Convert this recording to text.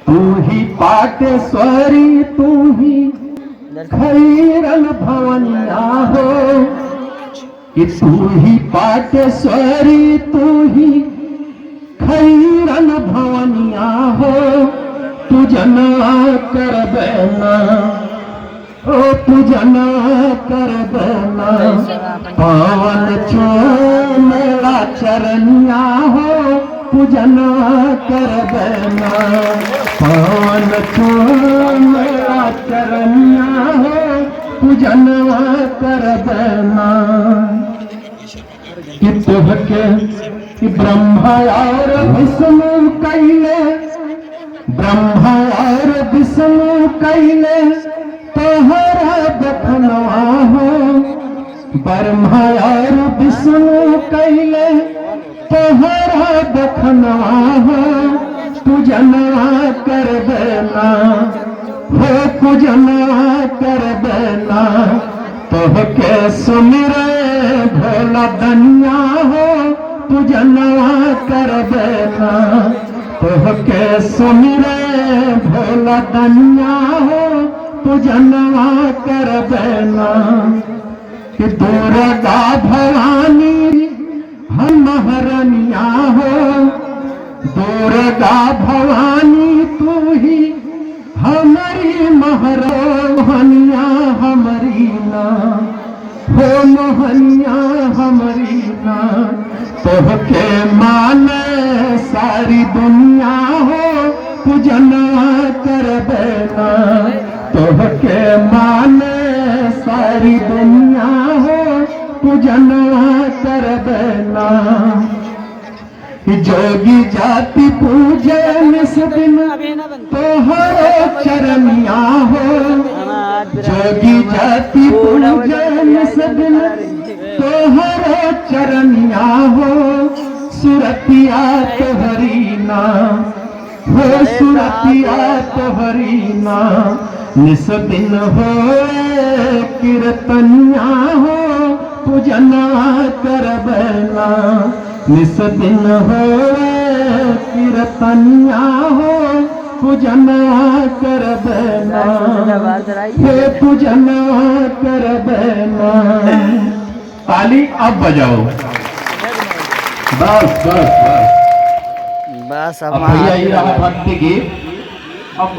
तू ही पाटेश्वरी, तू ही खैरन भवनिया हो, कि तू ही पाटेश्वरी, तू ही खैरन भवनिया हो। पूजना कर देना, ओ पूजना कर देना, पावन छो मेरा चरनिया हो। पूजना कर देना, पावन छो मेरा चरनिया हो। पूजना कर देना, कि तुहके कि ब्रह्मा और विष्णु कैले, ब्रह्मा और विष्णु कैले तोहरा दफनवा हो। ब्रह्मा और विष्णु कैले तोहरा दफनवा हो। पूजना कर देना हो, पूजना कर देना, तोहके सुमिरे भोला दनिया हो। पूजना कर देना, तोहके सुमिरे भोला दनिया हो। पूजना कर देना, कि दुर्गा भवानी हम महरनिया हो। दुर्गा भवानी तू ही हमारी महरोहनिया, हमारी ना हो मोहनिया, हमारी ना। तोहके माने सारी दुनिया हो। पूजना कर देना, तोहके माने सारी दुनिया हो। पूजना कर देना, जोगी जाति पूजन सदिन तोहरो चरनिया हो। जोगी जाति पूजन सदिन तोहरो चरनिया हो। सुरतिया तोहरी ना हो, सुरतिया तोहरी ना। निस दिन हो कीर्तनिया हो। पूजना कर देना, निस दिन हो कीर्तनिया हो। पूजना कर देना, हे पूजना कर देना। ताली अब बजाओ, बस बस बस, बस अब भैया ही रहा भक्ति गीत। अब